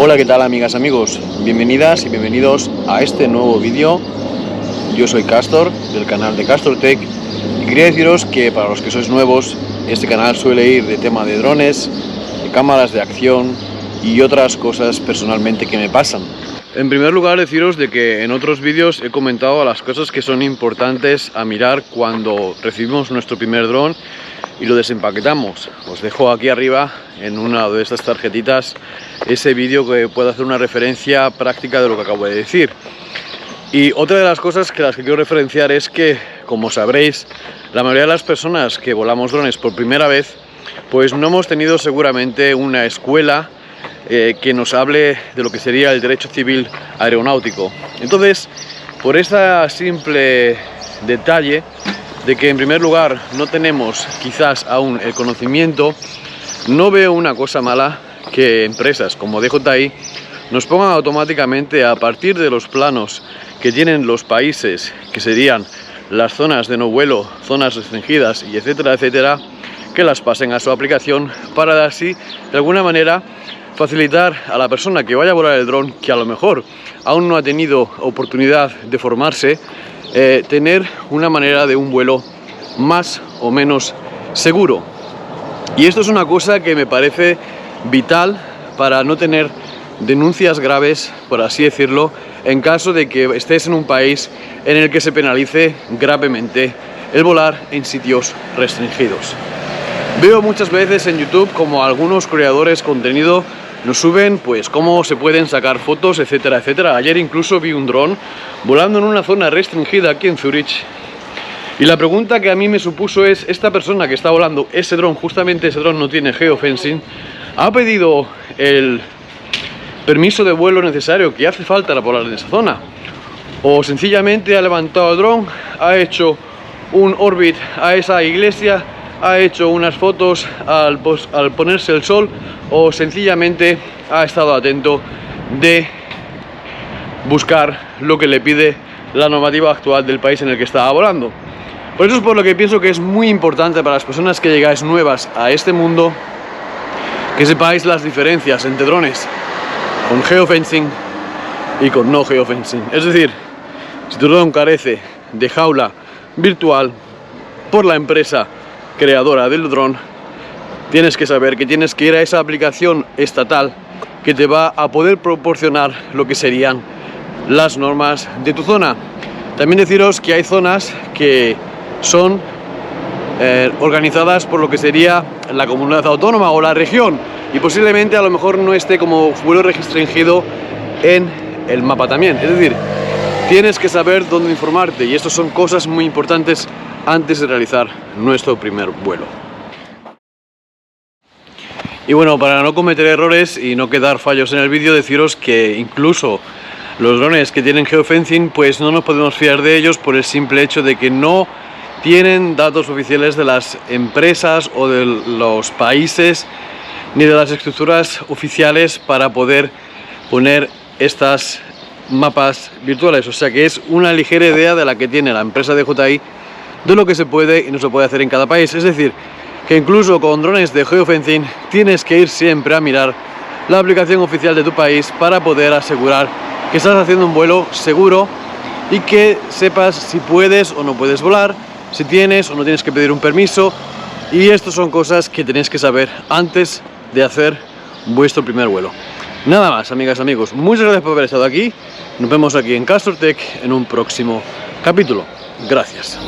Hola, ¿qué tal amigas, amigos? Bienvenidas y bienvenidos a este nuevo vídeo. Yo soy Castor, del canal de Castor Tech, y quería deciros que para los que sois nuevos, este canal suele ir de tema de drones, de cámaras de acción y otras cosas personalmente que me pasan. En primer lugar, deciros de que en otros vídeos he comentado las cosas que son importantes a mirar cuando recibimos nuestro primer dron y lo desempaquetamos. Os dejo aquí arriba en una de estas tarjetitas ese vídeo que puede hacer una referencia práctica de lo que acabo de decir. Y otra de las cosas que quiero referenciar es que, como sabréis, la mayoría de las personas que volamos drones por primera vez, pues no hemos tenido seguramente una escuela que nos hable de lo que sería el derecho civil aeronáutico. Entonces, por este simple detalle de que en primer lugar no tenemos quizás aún el conocimiento, no veo una cosa mala que empresas como DJI nos pongan automáticamente, a partir de los planos que tienen los países, que serían las zonas de no vuelo, zonas restringidas y etcétera, etcétera, que las pasen a su aplicación para así, de alguna manera, facilitar a la persona que vaya a volar el dron, que a lo mejor aún no ha tenido oportunidad de formarse, tener una manera de un vuelo más o menos seguro. Y esto es una cosa que me parece vital para no tener denuncias graves, por así decirlo, en caso de que estés en un país en el que se penalice gravemente el volar en sitios restringidos. Veo muchas veces en YouTube como algunos creadores de contenido nos suben pues cómo se pueden sacar fotos, etcétera, etcétera. Ayer incluso vi un dron volando en una zona restringida aquí en Zurich. Y la pregunta que a mí me supuso es, esta persona que está volando ese dron, justamente ese dron no tiene geofencing, ¿ha pedido el permiso de vuelo necesario que hace falta para volar en esa zona? ¿O sencillamente ha levantado el dron, ha hecho un orbit a esa iglesia, ha hecho unas fotos al ponerse el sol, o sencillamente ha estado atento de buscar lo que le pide la normativa actual del país en el que estaba volando? Por eso es por lo que pienso que es muy importante para las personas que llegáis nuevas a este mundo que sepáis las diferencias entre drones con geofencing y con no geofencing. Es decir, si tu dron carece de jaula virtual por la empresa creadora del dron, tienes que saber que tienes que ir a esa aplicación estatal que te va a poder proporcionar lo que serían las normas de tu zona. También deciros que hay zonas que son organizadas por lo que sería la comunidad autónoma o la región, y posiblemente a lo mejor no esté como vuelo restringido en el mapa también. Es decir, tienes que saber dónde informarte, y esto son cosas muy importantes antes de realizar nuestro primer vuelo. Y bueno, para no cometer errores y no quedar fallos en el vídeo, deciros que incluso los drones que tienen geofencing, pues no nos podemos fiar de ellos por el simple hecho de que no tienen datos oficiales de las empresas o de los países ni de las estructuras oficiales para poder poner estas mapas virtuales. O sea que es una ligera idea de la que tiene la empresa DJI de lo que se puede y no se puede hacer en cada país. Es decir, que incluso con drones de geofencing tienes que ir siempre a mirar la aplicación oficial de tu país para poder asegurar que estás haciendo un vuelo seguro y que sepas si puedes o no puedes volar, si tienes o no tienes que pedir un permiso. Y estas son cosas que tenéis que saber antes de hacer vuestro primer vuelo. Nada más, amigas, amigos, muchas gracias por haber estado aquí. Nos vemos aquí en Castor Tech en un próximo capítulo. Gracias.